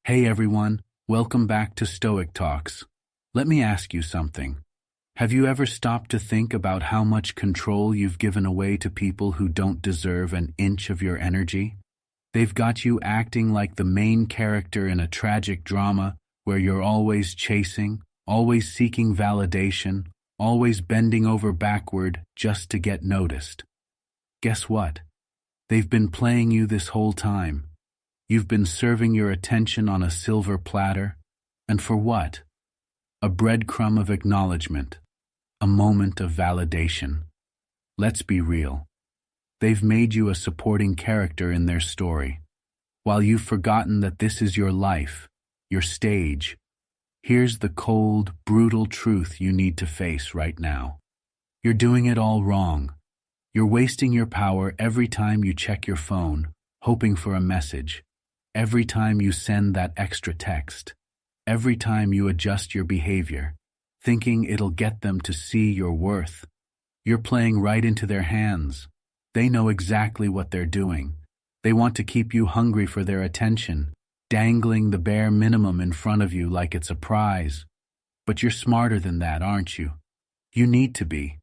Hey everyone, welcome back to Stoic Talks. Let me ask you something. Have you ever stopped to think about how much control you've given away to people who don't deserve an inch of your energy? They've got you acting like the main character in a tragic drama where you're always chasing, always seeking validation, always bending over backward just to get noticed. Guess what? They've been playing you this whole time. You've been serving your attention on a silver platter, and for what? A breadcrumb of acknowledgement, a moment of validation. Let's be real. They've made you a supporting character in their story, while you've forgotten that this is your life, your stage. Here's the cold, brutal truth you need to face right now. You're doing it all wrong. You're wasting your power every time you check your phone, hoping for a message. Every time you send that extra text, every time you adjust your behavior, thinking it'll get them to see your worth, you're playing right into their hands. They know exactly what they're doing. They want to keep you hungry for their attention, dangling the bare minimum in front of you like it's a prize. But you're smarter than that, aren't you? You need to be.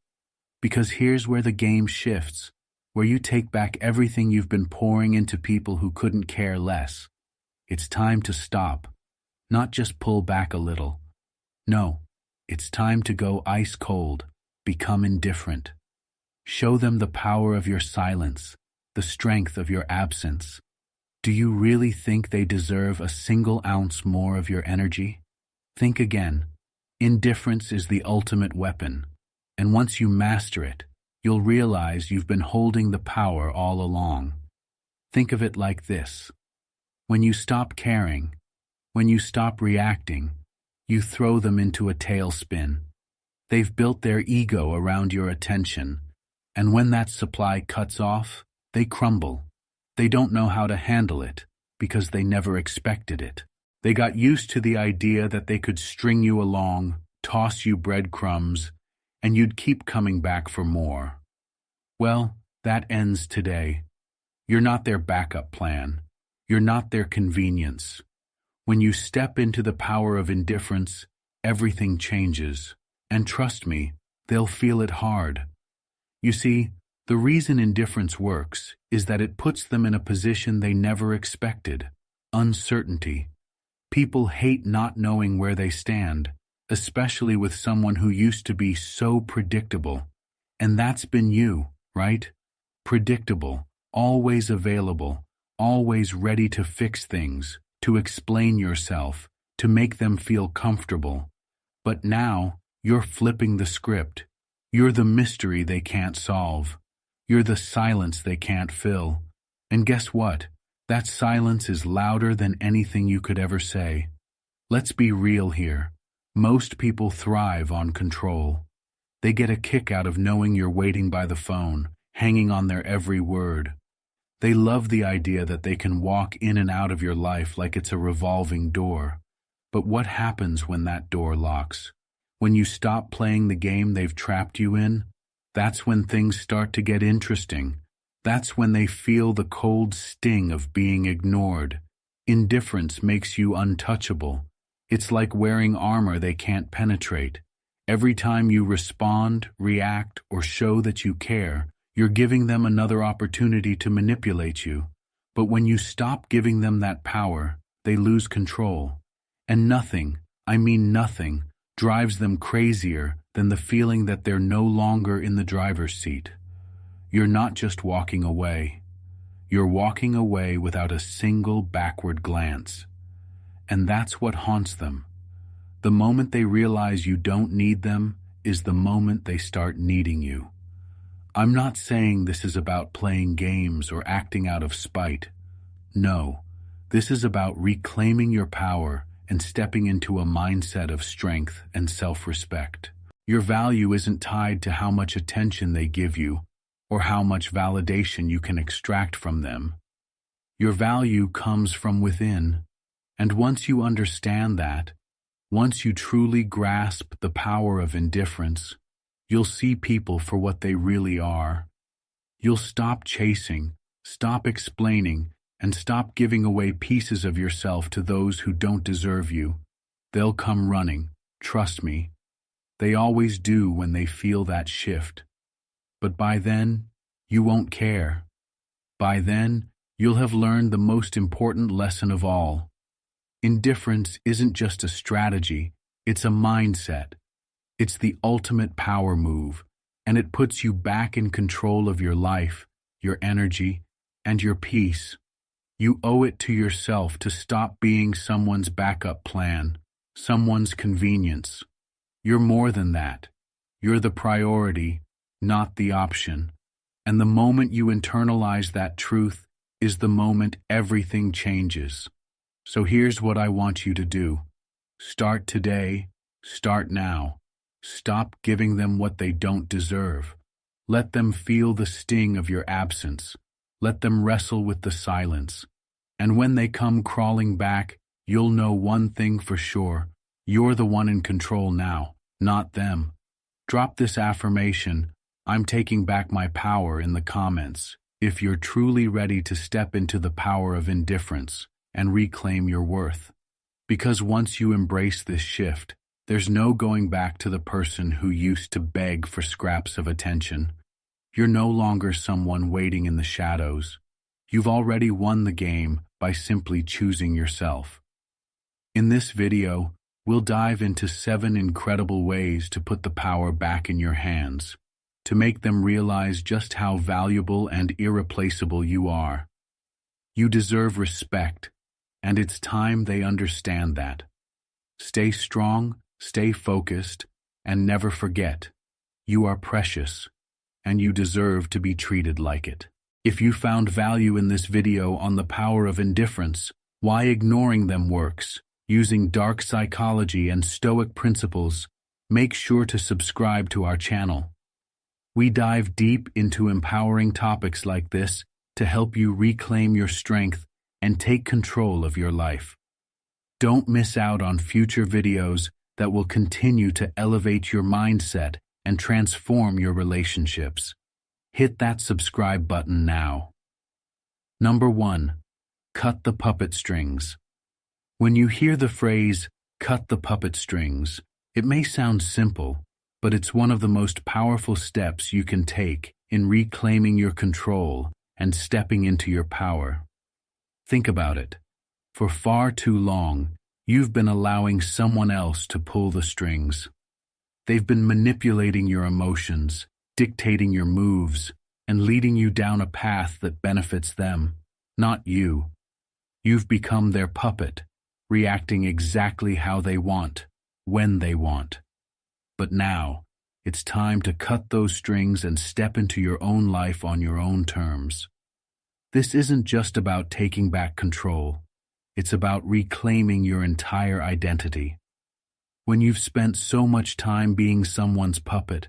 Because here's where the game shifts, where you take back everything you've been pouring into people who couldn't care less. It's time to stop, not just pull back a little. No, it's time to go ice cold, become indifferent. Show them the power of your silence, the strength of your absence. Do you really think they deserve a single ounce more of your energy? Think again. Indifference is the ultimate weapon, and once you master it, you'll realize you've been holding the power all along. Think of it like this. When you stop caring, when you stop reacting, you throw them into a tailspin. They've built their ego around your attention, and when that supply cuts off, they crumble. They don't know how to handle it, because they never expected it. They got used to the idea that they could string you along, toss you breadcrumbs, and you'd keep coming back for more. Well, that ends today. You're not their backup plan. You're not their convenience. When you step into the power of indifference, everything changes. And trust me, they'll feel it hard. You see, the reason indifference works is that it puts them in a position they never expected. Uncertainty. People hate not knowing where they stand, especially with someone who used to be so predictable. And that's been you, right? Predictable, always available, always ready to fix things, to explain yourself, to make them feel comfortable. But now, you're flipping the script. You're the mystery they can't solve. You're the silence they can't fill. And guess what? That silence is louder than anything you could ever say. Let's be real here. Most people thrive on control. They get a kick out of knowing you're waiting by the phone, hanging on their every word. They love the idea that they can walk in and out of your life like it's a revolving door. But what happens when that door locks? When you stop playing the game they've trapped you in? That's when things start to get interesting. That's when they feel the cold sting of being ignored. Indifference makes you untouchable. It's like wearing armor they can't penetrate. Every time you respond, react, or show that you care, you're giving them another opportunity to manipulate you. But when you stop giving them that power, they lose control. And nothing, I mean nothing, drives them crazier than the feeling that they're no longer in the driver's seat. You're not just walking away. You're walking away without a single backward glance. And that's what haunts them. The moment they realize you don't need them is the moment they start needing you. I'm not saying this is about playing games or acting out of spite. No, this is about reclaiming your power and stepping into a mindset of strength and self-respect. Your value isn't tied to how much attention they give you or how much validation you can extract from them. Your value comes from within. And once you understand that, once you truly grasp the power of indifference, you'll see people for what they really are. You'll stop chasing, stop explaining, and stop giving away pieces of yourself to those who don't deserve you. They'll come running, trust me. They always do when they feel that shift. But by then, you won't care. By then, you'll have learned the most important lesson of all. Indifference isn't just a strategy, it's a mindset. It's the ultimate power move, and it puts you back in control of your life, your energy, and your peace. You owe it to yourself to stop being someone's backup plan, someone's convenience. You're more than that. You're the priority, not the option. And the moment you internalize that truth is the moment everything changes. So here's what I want you to do. Start today, start now. Stop giving them what they don't deserve. Let them feel the sting of your absence. Let them wrestle with the silence. And when they come crawling back, you'll know one thing for sure. You're the one in control now, not them. Drop this affirmation, "I'm taking back my power," in the comments, if you're truly ready to step into the power of indifference and reclaim your worth. Because once you embrace this shift, there's no going back to the person who used to beg for scraps of attention. You're no longer someone waiting in the shadows. You've already won the game by simply choosing yourself. In this video, we'll dive into 7 incredible ways to put the power back in your hands, to make them realize just how valuable and irreplaceable you are. You deserve respect, and it's time they understand that. Stay strong, stay focused, and never forget, you are precious, and you deserve to be treated like it. If you found value in this video on the power of indifference, why ignoring them works, using dark psychology and Stoic principles, make sure to subscribe to our channel. We dive deep into empowering topics like this to help you reclaim your strength and take control of your life. Don't miss out on future videos that will continue to elevate your mindset and transform your relationships. Hit that subscribe button now. Number 1. Cut the puppet strings. When you hear the phrase, "cut the puppet strings," it may sound simple, but it's one of the most powerful steps you can take in reclaiming your control and stepping into your power. Think about it. For far too long, you've been allowing someone else to pull the strings. They've been manipulating your emotions, dictating your moves, and leading you down a path that benefits them, not you. You've become their puppet, reacting exactly how they want, when they want. But now, it's time to cut those strings and step into your own life on your own terms. This isn't just about taking back control. It's about reclaiming your entire identity. When you've spent so much time being someone's puppet,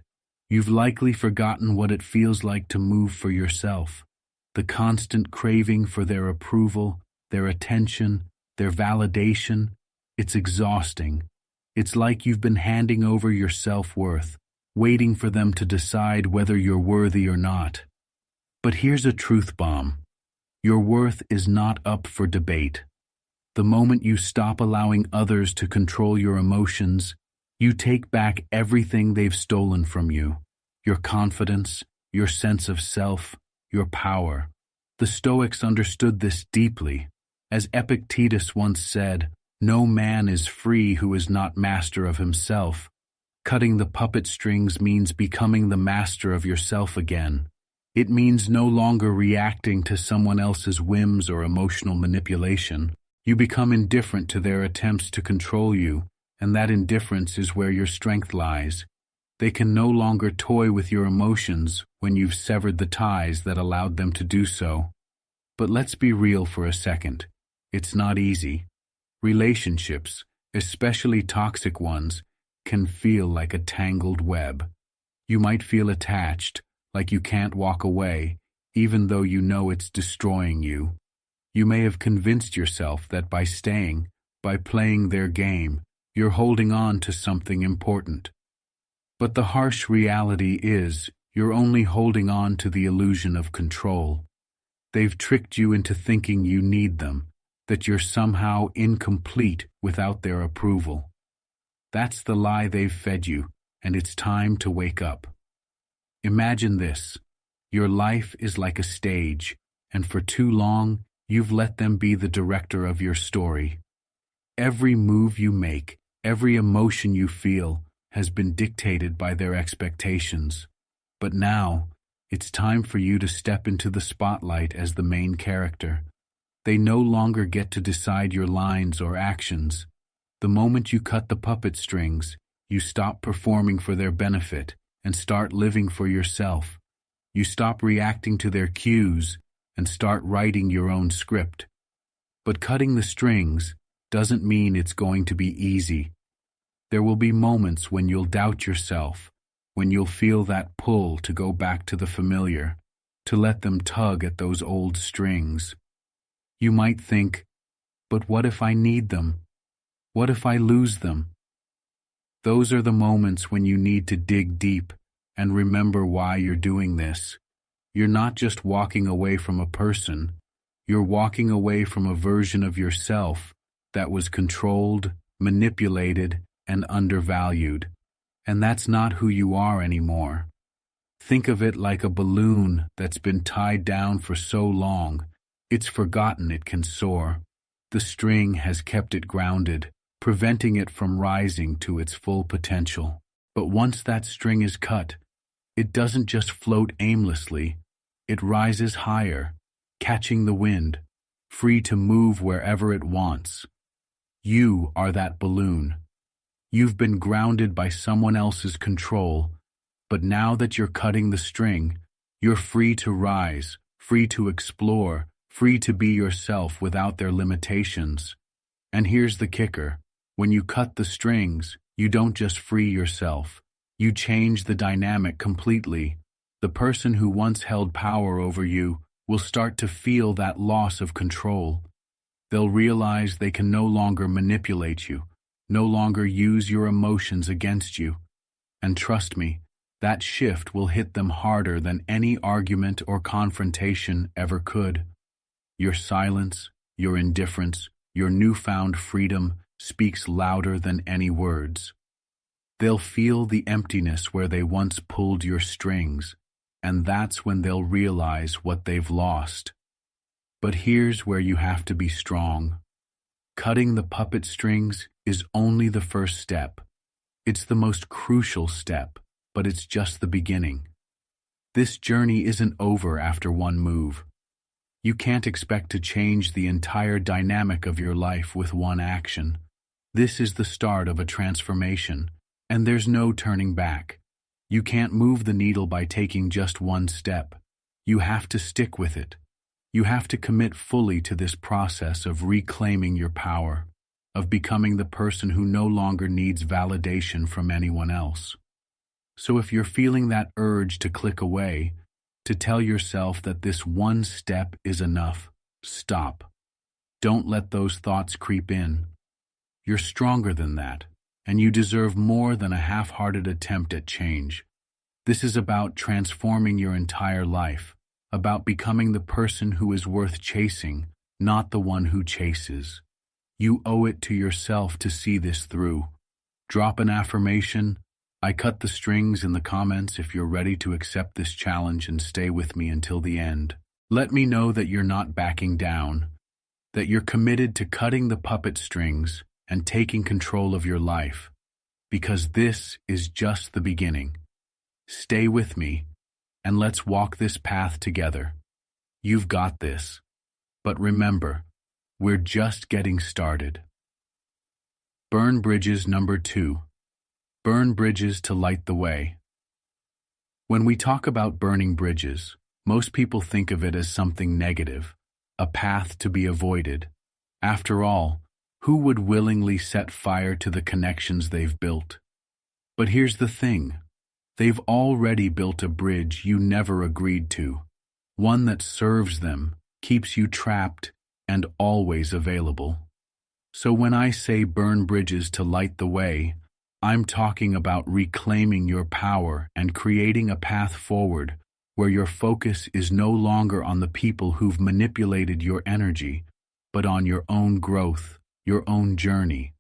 you've likely forgotten what it feels like to move for yourself. The constant craving for their approval, their attention, their validation, it's exhausting. It's like you've been handing over your self-worth, waiting for them to decide whether you're worthy or not. But here's a truth bomb. Your worth is not up for debate. The moment you stop allowing others to control your emotions, you take back everything they've stolen from you. Your confidence, your sense of self, your power. The Stoics understood this deeply. As Epictetus once said, "No man is free who is not master of himself." Cutting the puppet strings means becoming the master of yourself again. It means no longer reacting to someone else's whims or emotional manipulation. You become indifferent to their attempts to control you, and that indifference is where your strength lies. They can no longer toy with your emotions when you've severed the ties that allowed them to do so. But let's be real for a second. It's not easy. Relationships, especially toxic ones, can feel like a tangled web. You might feel attached, like you can't walk away, even though you know it's destroying you. You may have convinced yourself that by staying, by playing their game, you're holding on to something important. But the harsh reality is, you're only holding on to the illusion of control. They've tricked you into thinking you need them, that you're somehow incomplete without their approval. That's the lie they've fed you, and it's time to wake up. Imagine this. Your life is like a stage, and for too long, you've let them be the director of your story. Every move you make, every emotion you feel, has been dictated by their expectations. But now, it's time for you to step into the spotlight as the main character. They no longer get to decide your lines or actions. The moment you cut the puppet strings, you stop performing for their benefit and start living for yourself. You stop reacting to their cues and start writing your own script. But cutting the strings doesn't mean it's going to be easy. There will be moments when you'll doubt yourself, when you'll feel that pull to go back to the familiar, to let them tug at those old strings. You might think, but what if I need them? What if I lose them? Those are the moments when you need to dig deep and remember why you're doing this. You're not just walking away from a person, you're walking away from a version of yourself that was controlled, manipulated, and undervalued. And that's not who you are anymore. Think of it like a balloon that's been tied down for so long, it's forgotten it can soar. The string has kept it grounded, preventing it from rising to its full potential. But once that string is cut, it doesn't just float aimlessly, it rises higher, catching the wind, free to move wherever it wants. You are that balloon. You've been grounded by someone else's control, but now that you're cutting the string, you're free to rise, free to explore, free to be yourself without their limitations. And here's the kicker. When you cut the strings, you don't just free yourself. You change the dynamic completely. The person who once held power over you will start to feel that loss of control. They'll realize they can no longer manipulate you, no longer use your emotions against you. And trust me, that shift will hit them harder than any argument or confrontation ever could. Your silence, your indifference, your newfound freedom speaks louder than any words. They'll feel the emptiness where they once pulled your strings, and that's when they'll realize what they've lost. But here's where you have to be strong. Cutting the puppet strings is only the first step. It's the most crucial step, but it's just the beginning. This journey isn't over after one move. You can't expect to change the entire dynamic of your life with one action. This is the start of a transformation, and there's no turning back. You can't move the needle by taking just one step. You have to stick with it. You have to commit fully to this process of reclaiming your power, of becoming the person who no longer needs validation from anyone else. So if you're feeling that urge to click away, to tell yourself that this one step is enough, stop. Don't let those thoughts creep in. You're stronger than that, and you deserve more than a half-hearted attempt at change. This is about transforming your entire life, about becoming the person who is worth chasing, not the one who chases. You owe it to yourself to see this through. Drop an affirmation. I cut the strings in the comments if you're ready to accept this challenge and stay with me until the end. Let me know that you're not backing down, that you're committed to cutting the puppet strings and taking control of your life, because this is just the beginning. Stay with me, and let's walk this path together. You've got this. But remember, we're just getting started. Burn bridges number 2. Burn bridges to light the way. When we talk about burning bridges, most people think of it as something negative, a path to be avoided. After all, who would willingly set fire to the connections they've built? But here's the thing. They've already built a bridge you never agreed to, one that serves them, keeps you trapped, and always available. So when I say burn bridges to light the way, I'm talking about reclaiming your power and creating a path forward where your focus is no longer on the people who've manipulated your energy, but on your own growth, your own journey.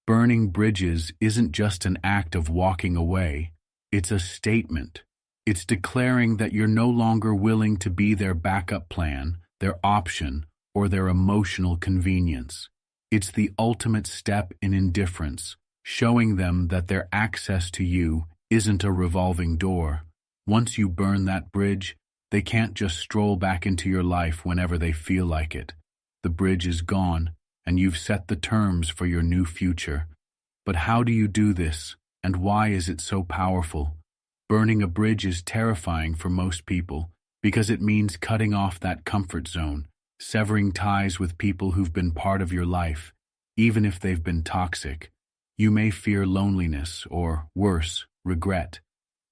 Burning bridges isn't just an act of walking away, it's a statement. It's declaring that you're no longer willing to be their backup plan, their option, or their emotional convenience. It's the ultimate step in indifference, showing them that their access to you isn't a revolving door. Once you burn that bridge, they can't just stroll back into your life whenever they feel like it. The bridge is gone, and you've set the terms for your new future. But how do you do this, and why is it so powerful? Burning a bridge is terrifying for most people because it means cutting off that comfort zone, severing ties with people who've been part of your life, even if they've been toxic. You may fear loneliness or, worse, regret.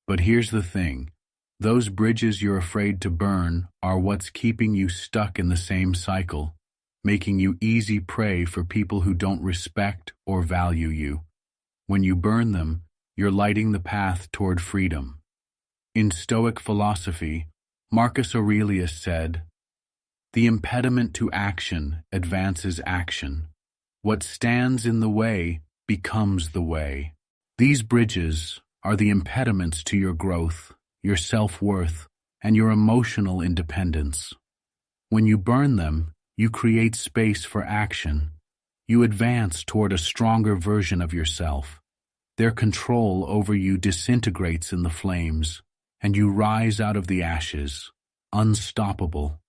But here's the thing. Those bridges you're afraid to burn are what's keeping you stuck in the same cycle, making you easy prey for people who don't respect or value you. When you burn them, you're lighting the path toward freedom. In Stoic philosophy, Marcus Aurelius said, "The impediment to action advances action. What stands in the way becomes the way." These bridges are the impediments to your growth, your self-worth, and your emotional independence. When you burn them, you create space for action. You advance toward a stronger version of yourself. Their control over you disintegrates in the flames, and you rise out of the ashes, unstoppable.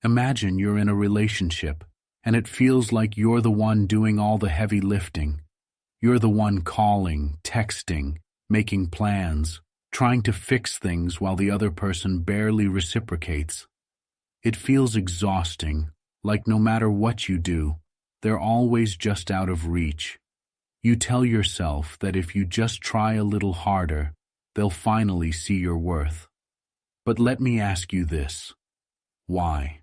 Imagine you're in a relationship, and it feels like you're the one doing all the heavy lifting. You're the one calling, texting, making plans, trying to fix things while the other person barely reciprocates. It feels exhausting, like no matter what you do, they're always just out of reach. You tell yourself that if you just try a little harder, they'll finally see your worth. But let me ask you this. Why?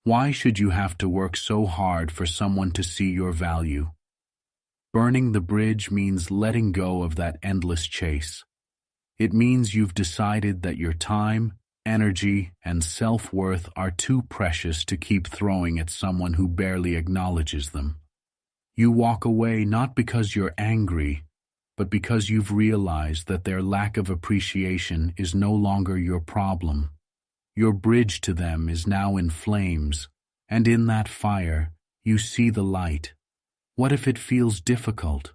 Why should you have to work so hard for someone to see your value? Burning the bridge means letting go of that endless chase. It means you've decided that your time, energy, and self-worth are too precious to keep throwing at someone who barely acknowledges them. You walk away not because you're angry, but because you've realized that their lack of appreciation is no longer your problem. Your bridge to them is now in flames, and in that fire, you see the light. What if it feels difficult?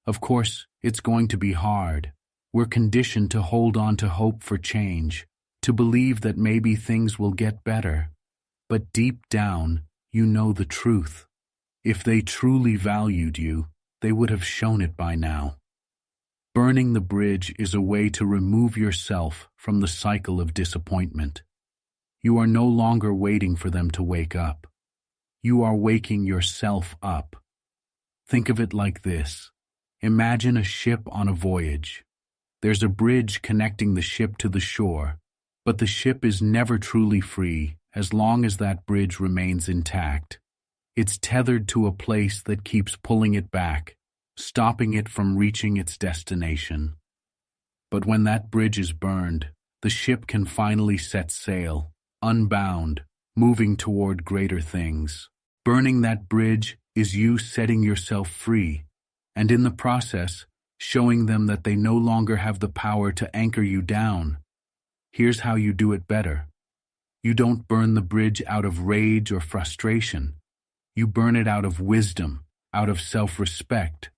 Of course, it's going to be hard. We're conditioned to hold on to hope for change, to believe that maybe things will get better. But deep down, you know the truth. If they truly valued you, they would have shown it by now. Burning the bridge is a way to remove yourself from the cycle of disappointment. You are no longer waiting for them to wake up. You are waking yourself up. Think of it like this. Imagine a ship on a voyage. There's a bridge connecting the ship to the shore, but the ship is never truly free as long as that bridge remains intact. It's tethered to a place that keeps pulling it back, stopping it from reaching its destination. But when that bridge is burned, the ship can finally set sail, unbound, moving toward greater things. Burning that bridge is you setting yourself free, and in the process, showing them that they no longer have the power to anchor you down. Here's how you do it better. You don't burn the bridge out of rage or frustration. You burn it out of wisdom, out of self-respect.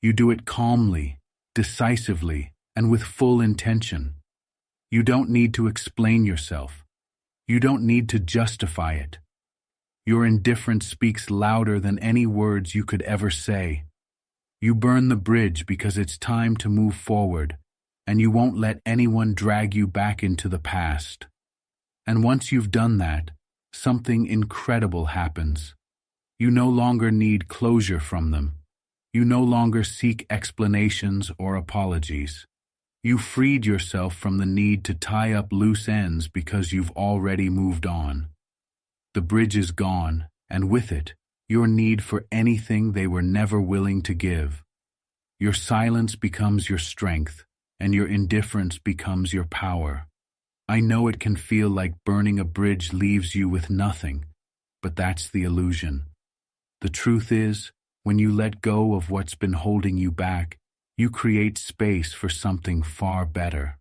You do it calmly, decisively, and with full intention. You don't need to explain yourself. You don't need to justify it. Your indifference speaks louder than any words you could ever say. You burn the bridge because it's time to move forward, and you won't let anyone drag you back into the past. And once you've done that, something incredible happens. You no longer need closure from them. You no longer seek explanations or apologies. You freed yourself from the need to tie up loose ends because you've already moved on. The bridge is gone, and with it, your need for anything they were never willing to give. Your silence becomes your strength, and your indifference becomes your power. I know it can feel like burning a bridge leaves you with nothing, but that's the illusion. The truth is, when you let go of what's been holding you back, you create space for something far better.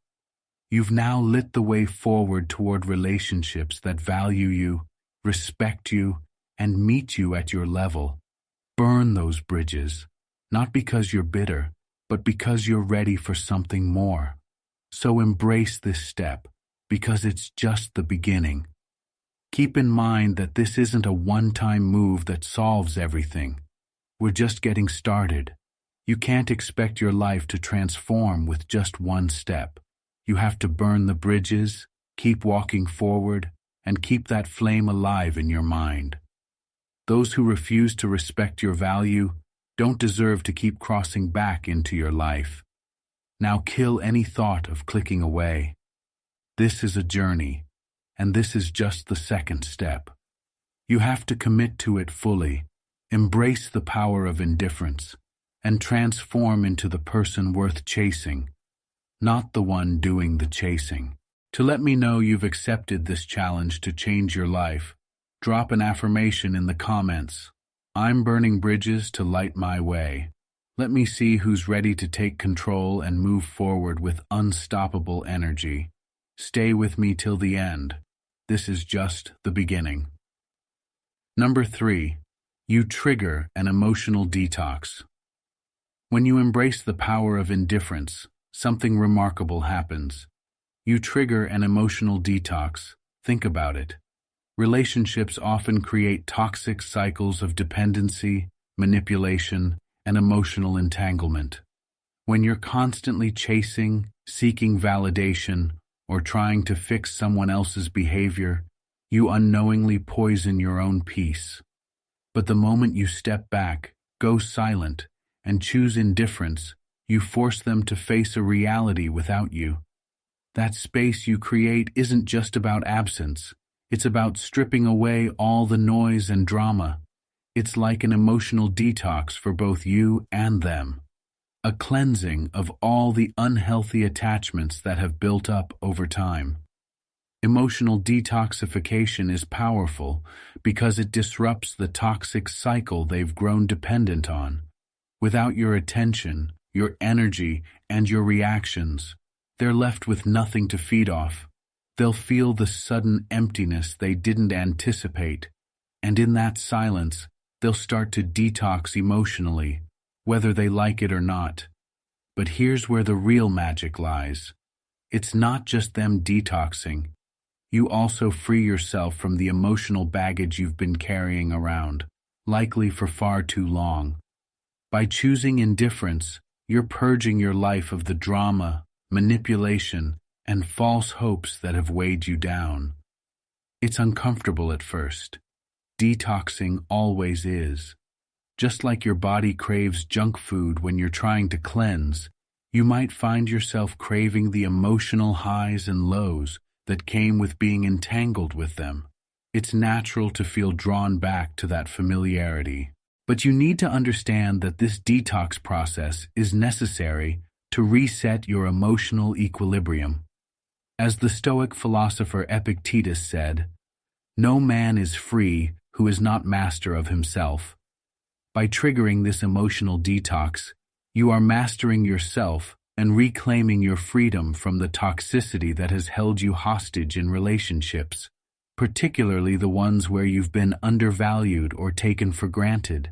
You've now lit the way forward toward relationships that value you, respect you, and meet you at your level. Burn those bridges, not because you're bitter, but because you're ready for something more. So embrace this step, because it's just the beginning. Keep in mind that this isn't a one-time move that solves everything. We're just getting started. You can't expect your life to transform with just one step. You have to burn the bridges, keep walking forward, and keep that flame alive in your mind. Those who refuse to respect your value don't deserve to keep crossing back into your life. Now kill any thought of clicking away. This is a journey, and this is just the second step. You have to commit to it fully, embrace the power of indifference, and transform into the person worth chasing, not the one doing the chasing. To let me know you've accepted this challenge to change your life, drop an affirmation in the comments. I'm burning bridges to light my way. Let me see who's ready to take control and move forward with unstoppable energy. Stay with me till the end. This is just the beginning. Number 3. You trigger an emotional detox. When you embrace the power of indifference, something remarkable happens. You trigger an emotional detox. Think about it. Relationships often create toxic cycles of dependency, manipulation, and emotional entanglement. When you're constantly chasing, seeking validation, or trying to fix someone else's behavior, you unknowingly poison your own peace. But the moment you step back, go silent, and choose indifference, you force them to face a reality without you. That space you create isn't just about absence. It's about stripping away all the noise and drama. It's like an emotional detox for both you and them. A cleansing of all the unhealthy attachments that have built up over time. Emotional detoxification is powerful because it disrupts the toxic cycle they've grown dependent on. Without your attention, your energy, and your reactions, they're left with nothing to feed off. They'll feel the sudden emptiness they didn't anticipate, and in that silence, they'll start to detox emotionally, whether they like it or not. But here's where the real magic lies. It's not just them detoxing. You also free yourself from the emotional baggage you've been carrying around, likely for far too long. By choosing indifference, you're purging your life of the drama, manipulation, and false hopes that have weighed you down. It's uncomfortable at first. Detoxing always is. Just like your body craves junk food when you're trying to cleanse, you might find yourself craving the emotional highs and lows that came with being entangled with them. It's natural to feel drawn back to that familiarity. But you need to understand that this detox process is necessary to reset your emotional equilibrium. As the Stoic philosopher Epictetus said, "No man is free who is not master of himself." By triggering this emotional detox, you are mastering yourself and reclaiming your freedom from the toxicity that has held you hostage in relationships, particularly the ones where you've been undervalued or taken for granted.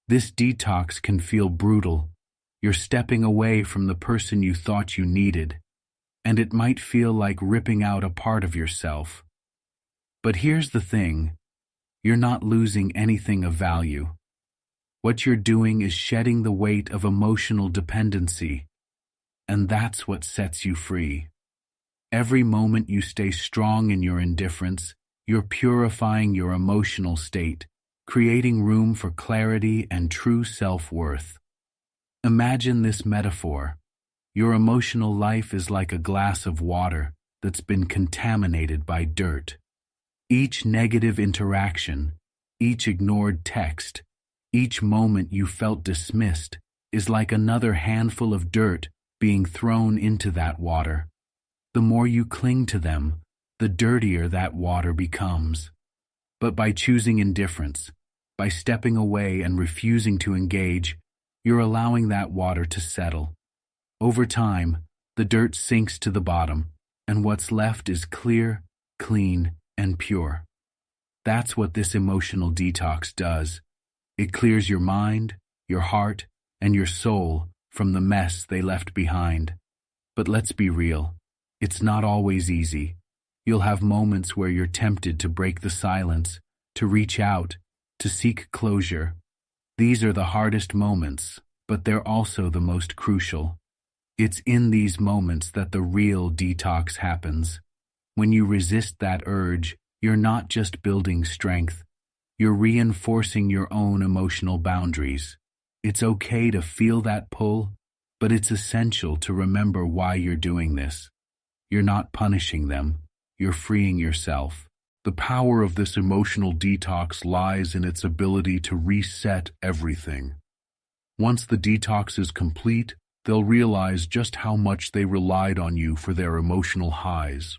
This detox can feel brutal. You're stepping away from the person you thought you needed, and it might feel like ripping out a part of yourself. But here's the thing, you're not losing anything of value. What you're doing is shedding the weight of emotional dependency, and that's what sets you free. Every moment you stay strong in your indifference, you're purifying your emotional state, creating room for clarity and true self-worth. Imagine this metaphor. Your emotional life is like a glass of water that's been contaminated by dirt. Each negative interaction, each ignored text, each moment you felt dismissed is like another handful of dirt being thrown into that water. The more you cling to them, the dirtier that water becomes. But by choosing indifference, by stepping away and refusing to engage, you're allowing that water to settle. Over time, the dirt sinks to the bottom, and what's left is clear, clean, and pure. That's what this emotional detox does. It clears your mind, your heart, and your soul from the mess they left behind. But let's be real, it's not always easy. You'll have moments where you're tempted to break the silence, to reach out, to seek closure. These are the hardest moments, but they're also the most crucial. It's in these moments that the real detox happens. When you resist that urge, you're not just building strength, you're reinforcing your own emotional boundaries. It's okay to feel that pull, but it's essential to remember why you're doing this. You're not punishing them, you're freeing yourself. The power of this emotional detox lies in its ability to reset everything. Once the detox is complete, they'll realize just how much they relied on you for their emotional highs.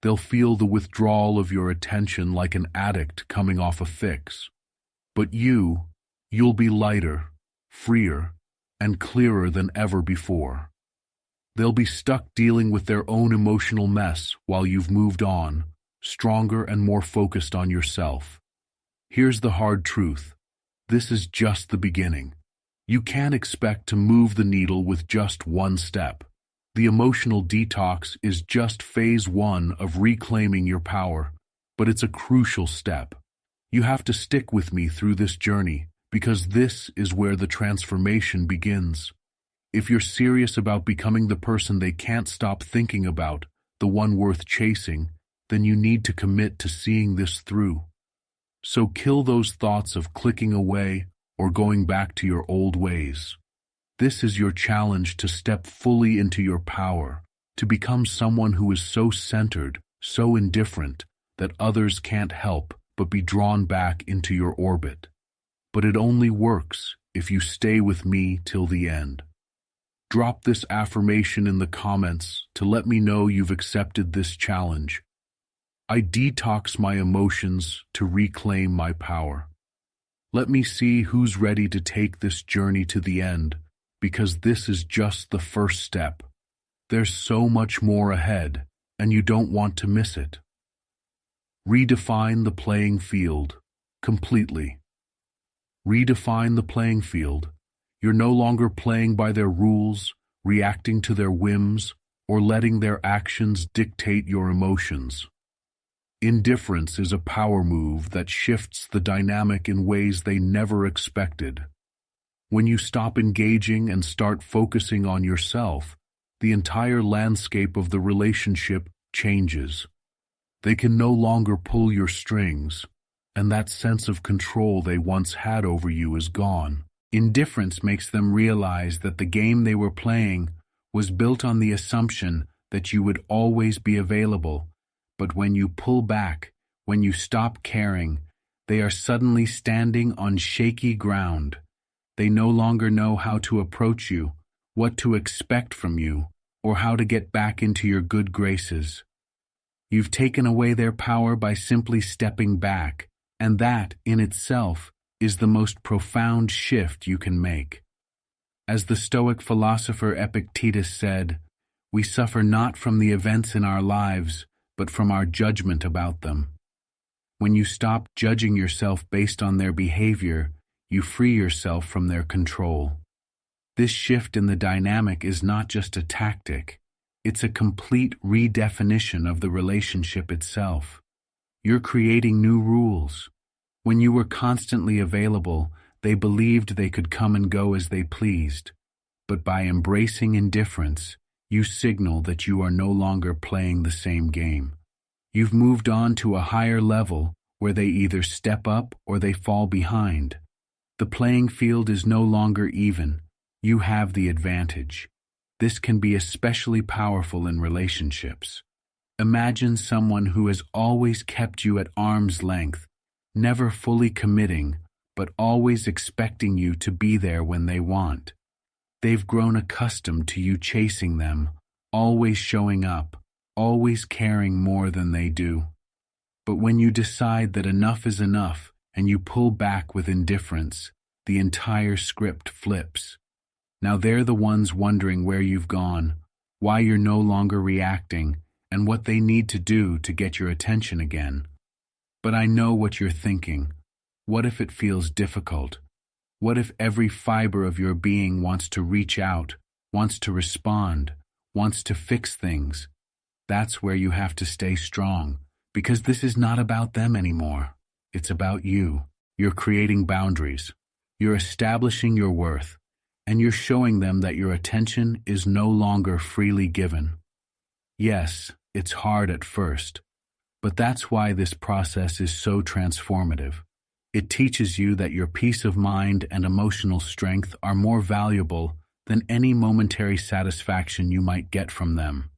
They'll feel the withdrawal of your attention like an addict coming off a fix. But you'll be lighter, freer, and clearer than ever before. They'll be stuck dealing with their own emotional mess while you've moved on, stronger and more focused on yourself. Here's the hard truth. This is just the beginning. You can't expect to move the needle with just one step. The emotional detox is just phase one of reclaiming your power, but it's a crucial step. You have to stick with me through this journey, because this is where the transformation begins. If you're serious about becoming the person they can't stop thinking about, the one worth chasing, then you need to commit to seeing this through. So kill those thoughts of clicking away or going back to your old ways. This is your challenge to step fully into your power, to become someone who is so centered, so indifferent, that others can't help but be drawn back into your orbit. But it only works if you stay with me till the end. Drop this affirmation in the comments to let me know you've accepted this challenge. I detox my emotions to reclaim my power. Let me see who's ready to take this journey to the end, because this is just the first step. There's so much more ahead, and you don't want to miss it. Redefine the playing field completely. Redefine the playing field. You're no longer playing by their rules, reacting to their whims, or letting their actions dictate your emotions. Indifference is a power move that shifts the dynamic in ways they never expected. When you stop engaging and start focusing on yourself, the entire landscape of the relationship changes. They can no longer pull your strings, and that sense of control they once had over you is gone. Indifference makes them realize that the game they were playing was built on the assumption that you would always be available, but when you pull back, when you stop caring, they are suddenly standing on shaky ground. They no longer know how to approach you, what to expect from you, or how to get back into your good graces. You've taken away their power by simply stepping back, and that, in itself, is the most profound shift you can make. As the Stoic philosopher Epictetus said, "We suffer not from the events in our lives, but from our judgment about them." When you stop judging yourself based on their behavior, you free yourself from their control. This shift in the dynamic is not just a tactic, it's a complete redefinition of the relationship itself. You're creating new rules. When you were constantly available, they believed they could come and go as they pleased. But by embracing indifference, you signal that you are no longer playing the same game. You've moved on to a higher level where they either step up or they fall behind. The playing field is no longer even. You have the advantage. This can be especially powerful in relationships. Imagine someone who has always kept you at arm's length, never fully committing, but always expecting you to be there when they want. They've grown accustomed to you chasing them, always showing up, always caring more than they do. But when you decide that enough is enough and you pull back with indifference, the entire script flips. Now they're the ones wondering where you've gone, why you're no longer reacting, and what they need to do to get your attention again. But I know what you're thinking. What if it feels difficult? What if every fiber of your being wants to reach out, wants to respond, wants to fix things? That's where you have to stay strong, because this is not about them anymore. It's about you. You're creating boundaries. You're establishing your worth, and you're showing them that your attention is no longer freely given. Yes, it's hard at first, but that's why this process is so transformative. It teaches you that your peace of mind and emotional strength are more valuable than any momentary satisfaction you might get from them.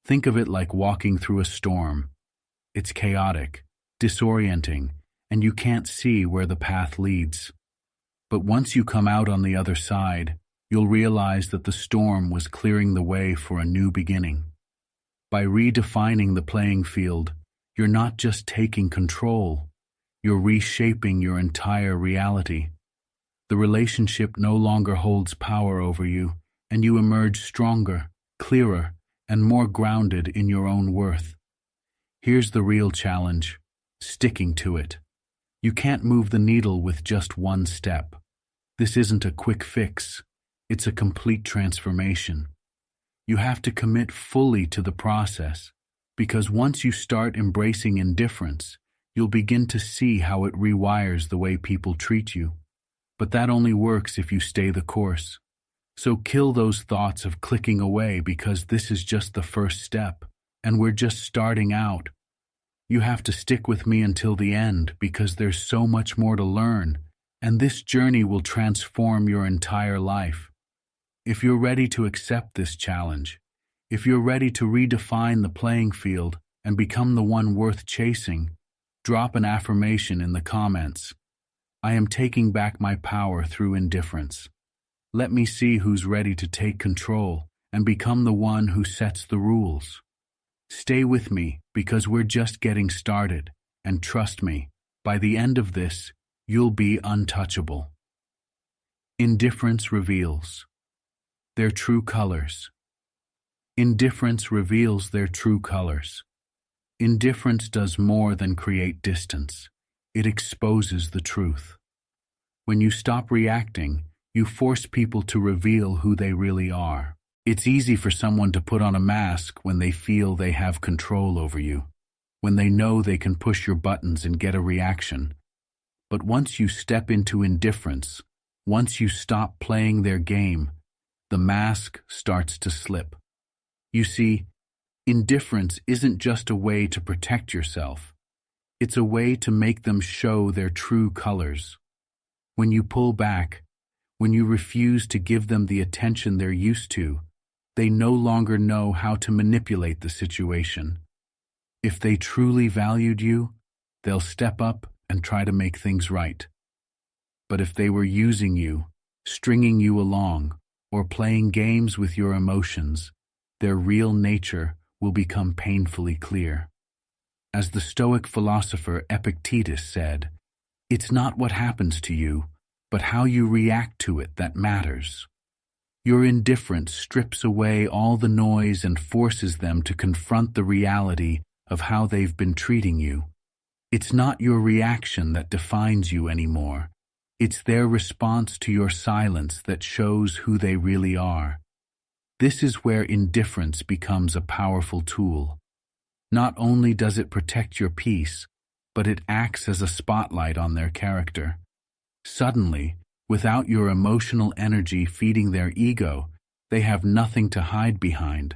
Think of it like walking through a storm. It's chaotic, disorienting, and you can't see where the path leads. But once you come out on the other side, you'll realize that the storm was clearing the way for a new beginning. By redefining the playing field, you're not just taking control, you're reshaping your entire reality. The relationship no longer holds power over you, and you emerge stronger, clearer, and more grounded in your own worth. Here's the real challenge: sticking to it. You can't move the needle with just one step. This isn't a quick fix. It's a complete transformation. You have to commit fully to the process, because once you start embracing indifference, you'll begin to see how it rewires the way people treat you. But that only works if you stay the course. So kill those thoughts of clicking away, because this is just the first step, and we're just starting out. You have to stick with me until the end, because there's so much more to learn, and this journey will transform your entire life. If you're ready to accept this challenge, if you're ready to redefine the playing field and become the one worth chasing, drop an affirmation in the comments. I am taking back my power through indifference. Let me see who's ready to take control and become the one who sets the rules. Stay with me, because we're just getting started, and trust me, by the end of this, you'll be untouchable. Indifference reveals their true colors. Indifference reveals their true colors. Indifference does more than create distance. It exposes the truth. When you stop reacting, you force people to reveal who they really are. It's easy for someone to put on a mask when they feel they have control over you, when they know they can push your buttons and get a reaction. But once you step into indifference, once you stop playing their game, the mask starts to slip. You see, indifference isn't just a way to protect yourself. It's a way to make them show their true colors. When you pull back, when you refuse to give them the attention they're used to, they no longer know how to manipulate the situation. If they truly valued you, they'll step up and try to make things right. But if they were using you, stringing you along, or playing games with your emotions, their real nature will become painfully clear. As the Stoic philosopher Epictetus said, "It's not what happens to you, but how you react to it that matters." Your indifference strips away all the noise and forces them to confront the reality of how they've been treating you. It's not your reaction that defines you anymore. It's their response to your silence that shows who they really are. This is where indifference becomes a powerful tool. Not only does it protect your peace, but it acts as a spotlight on their character. Suddenly, without your emotional energy feeding their ego, they have nothing to hide behind.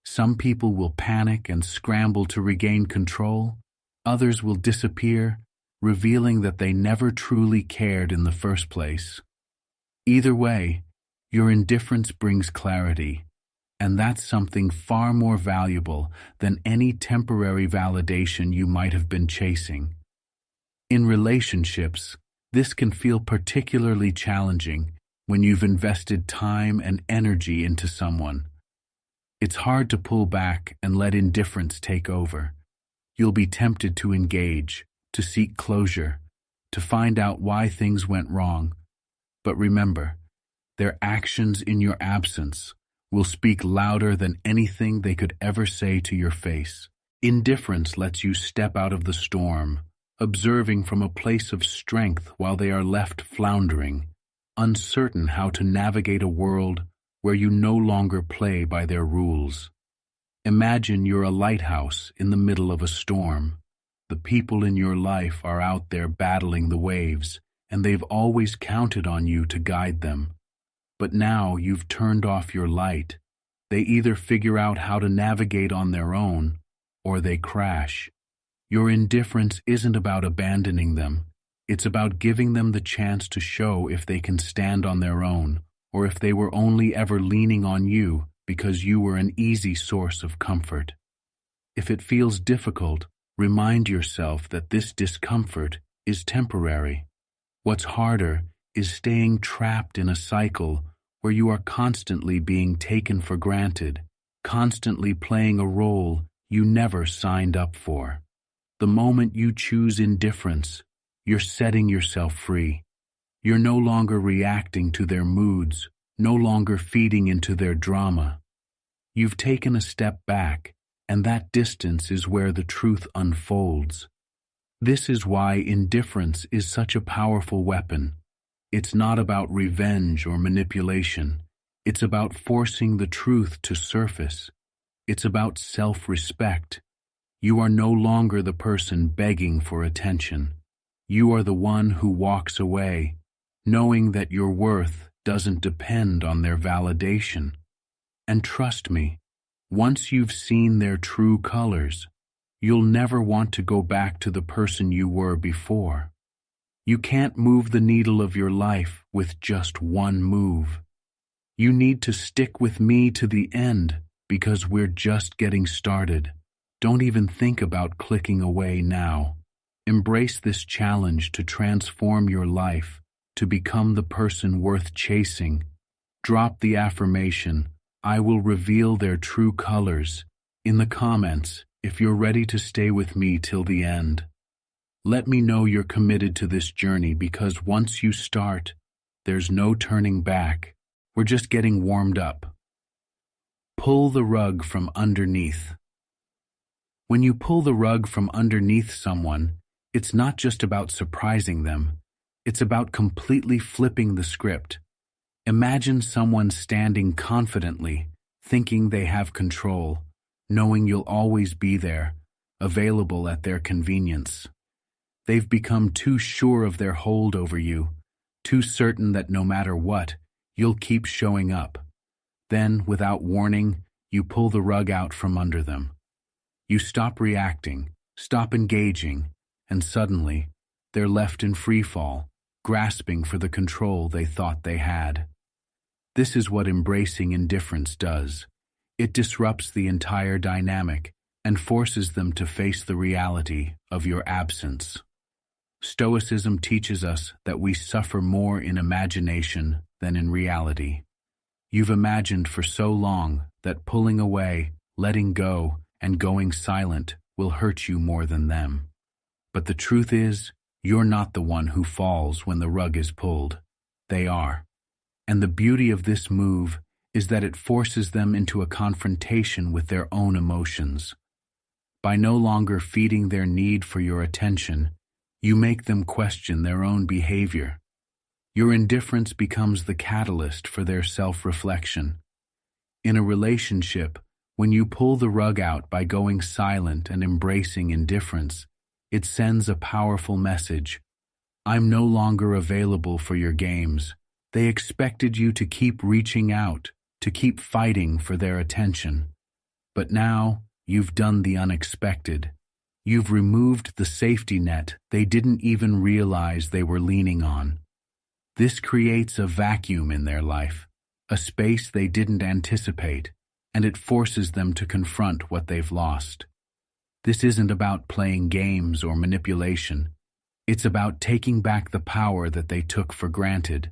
Some people will panic and scramble to regain control. Others will disappear, revealing that they never truly cared in the first place. Either way, your indifference brings clarity, and that's something far more valuable than any temporary validation you might have been chasing. In relationships, this can feel particularly challenging when you've invested time and energy into someone. It's hard to pull back and let indifference take over. You'll be tempted to engage, to seek closure, to find out why things went wrong. But remember, their actions in your absence will speak louder than anything they could ever say to your face. Indifference lets you step out of the storm, observing from a place of strength while they are left floundering, uncertain how to navigate a world where you no longer play by their rules. Imagine you're a lighthouse in the middle of a storm. The people in your life are out there battling the waves, and they've always counted on you to guide them. But now you've turned off your light. They either figure out how to navigate on their own, or they crash. Your indifference isn't about abandoning them. It's about giving them the chance to show if they can stand on their own, or if they were only ever leaning on you because you were an easy source of comfort. If it feels difficult, remind yourself that this discomfort is temporary. What's harder is staying trapped in a cycle where you are constantly being taken for granted, constantly playing a role you never signed up for. The moment you choose indifference, you're setting yourself free. You're no longer reacting to their moods, no longer feeding into their drama. You've taken a step back, and that distance is where the truth unfolds. This is why indifference is such a powerful weapon. It's not about revenge or manipulation. It's about forcing the truth to surface. It's about self-respect. You are no longer the person begging for attention. You are the one who walks away, knowing that your worth doesn't depend on their validation. And trust me, once you've seen their true colors, you'll never want to go back to the person you were before. You can't move the needle of your life with just one move. You need to stick with me to the end because we're just getting started. Don't even think about clicking away now. Embrace this challenge to transform your life, to become the person worth chasing. Drop the affirmation, "I will reveal their true colors," in the comments if you're ready to stay with me till the end. Let me know you're committed to this journey because once you start, there's no turning back. We're just getting warmed up. Pull the rug from underneath. When you pull the rug from underneath someone, it's not just about surprising them. It's about completely flipping the script. Imagine someone standing confidently, thinking they have control, knowing you'll always be there, available at their convenience. They've become too sure of their hold over you, too certain that no matter what, you'll keep showing up. Then, without warning, you pull the rug out from under them. You stop reacting, stop engaging, and suddenly, they're left in free fall, grasping for the control they thought they had. This is what embracing indifference does. It disrupts the entire dynamic and forces them to face the reality of your absence. Stoicism teaches us that we suffer more in imagination than in reality. You've imagined for so long that pulling away, letting go, and going silent will hurt you more than them. But the truth is, you're not the one who falls when the rug is pulled. They are. And the beauty of this move is that it forces them into a confrontation with their own emotions. By no longer feeding their need for your attention, you make them question their own behavior. Your indifference becomes the catalyst for their self-reflection. In a relationship, when you pull the rug out by going silent and embracing indifference, it sends a powerful message. I'm no longer available for your games. They expected you to keep reaching out, to keep fighting for their attention. But now, you've done the unexpected. You've removed the safety net they didn't even realize they were leaning on. This creates a vacuum in their life, a space they didn't anticipate, and it forces them to confront what they've lost. This isn't about playing games or manipulation. It's about taking back the power that they took for granted.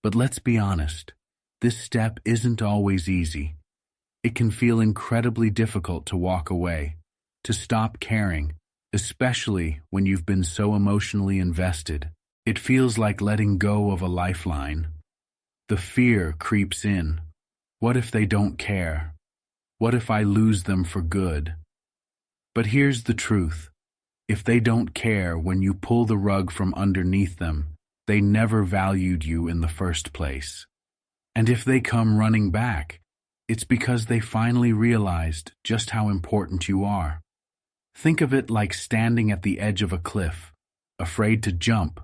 But let's be honest, this step isn't always easy. It can feel incredibly difficult to walk away, to stop caring, especially when you've been so emotionally invested. It feels like letting go of a lifeline. The fear creeps in. What if they don't care? What if I lose them for good? But here's the truth. If they don't care when you pull the rug from underneath them, they never valued you in the first place. And if they come running back, it's because they finally realized just how important you are. Think of it like standing at the edge of a cliff, afraid to jump,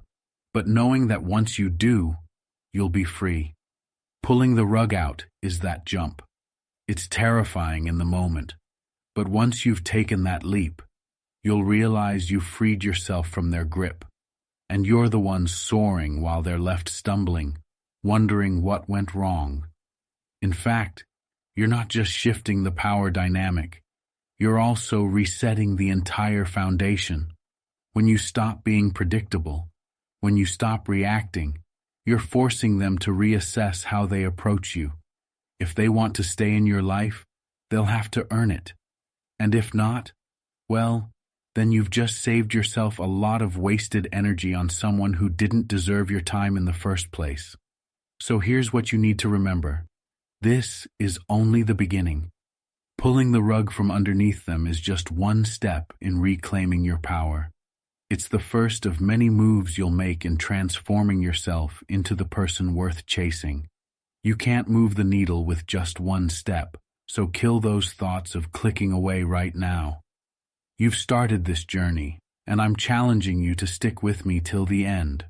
but knowing that once you do, you'll be free. Pulling the rug out is that jump. It's terrifying in the moment, but once you've taken that leap, you'll realize you've freed yourself from their grip, and you're the one soaring while they're left stumbling, wondering what went wrong. In fact, you're not just shifting the power dynamic, you're also resetting the entire foundation. When you stop being predictable, when you stop reacting, you're forcing them to reassess how they approach you. If they want to stay in your life, they'll have to earn it. And if not, well, then you've just saved yourself a lot of wasted energy on someone who didn't deserve your time in the first place. So here's what you need to remember. This is only the beginning. Pulling the rug from underneath them is just one step in reclaiming your power. It's the first of many moves you'll make in transforming yourself into the person worth chasing. You can't move the needle with just one step, so kill those thoughts of clicking away right now. You've started this journey, and I'm challenging you to stick with me till the end.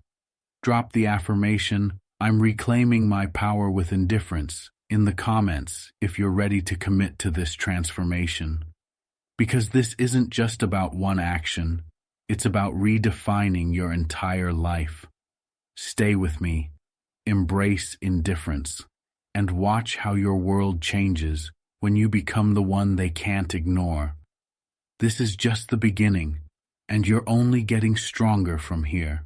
Drop the affirmation, "I'm reclaiming my power with indifference," in the comments if you're ready to commit to this transformation. Because this isn't just about one action, it's about redefining your entire life. Stay with me, embrace indifference, and watch how your world changes when you become the one they can't ignore. This is just the beginning, and you're only getting stronger from here.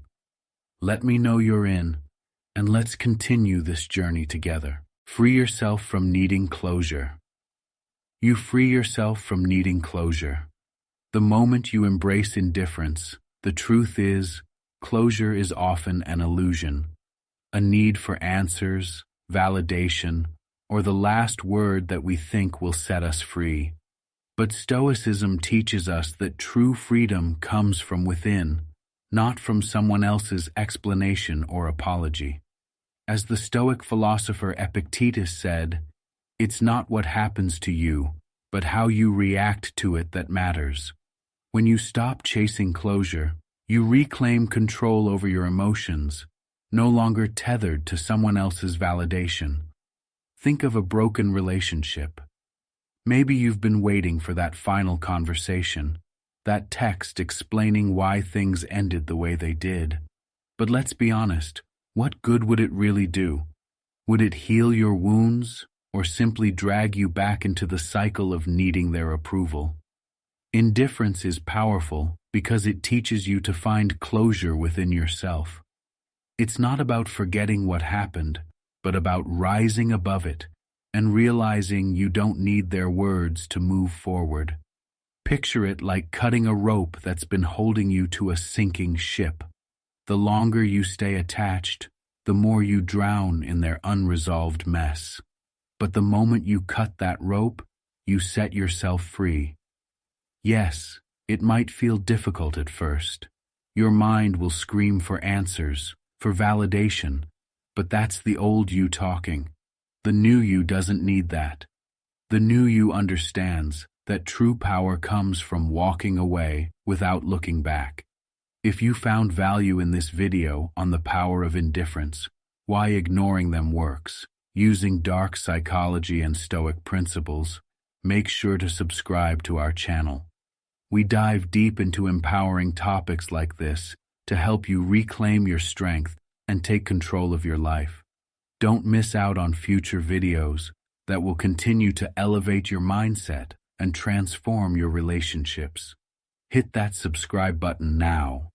Let me know you're in, and let's continue this journey together. Free yourself from needing closure. You free yourself from needing closure. The moment you embrace indifference, the truth is, closure is often an illusion, a need for answers, validation, or the last word that we think will set us free. But Stoicism teaches us that true freedom comes from within, not from someone else's explanation or apology. As the Stoic philosopher Epictetus said, "It's not what happens to you, but how you react to it that matters." When you stop chasing closure, you reclaim control over your emotions, no longer tethered to someone else's validation. Think of a broken relationship. Maybe you've been waiting for that final conversation, that text explaining why things ended the way they did. But let's be honest, what good would it really do? Would it heal your wounds, or simply drag you back into the cycle of needing their approval? Indifference is powerful because it teaches you to find closure within yourself. It's not about forgetting what happened, but about rising above it and realizing you don't need their words to move forward. Picture it like cutting a rope that's been holding you to a sinking ship. The longer you stay attached, the more you drown in their unresolved mess. But the moment you cut that rope, you set yourself free. Yes, it might feel difficult at first. Your mind will scream for answers, for validation, but that's the old you talking. The new you doesn't need that. The new you understands that true power comes from walking away without looking back. If you found value in this video on the power of indifference, why ignoring them works, using dark psychology and Stoic principles, make sure to subscribe to our channel. We dive deep into empowering topics like this to help you reclaim your strength and take control of your life. Don't miss out on future videos that will continue to elevate your mindset and transform your relationships. Hit that subscribe button now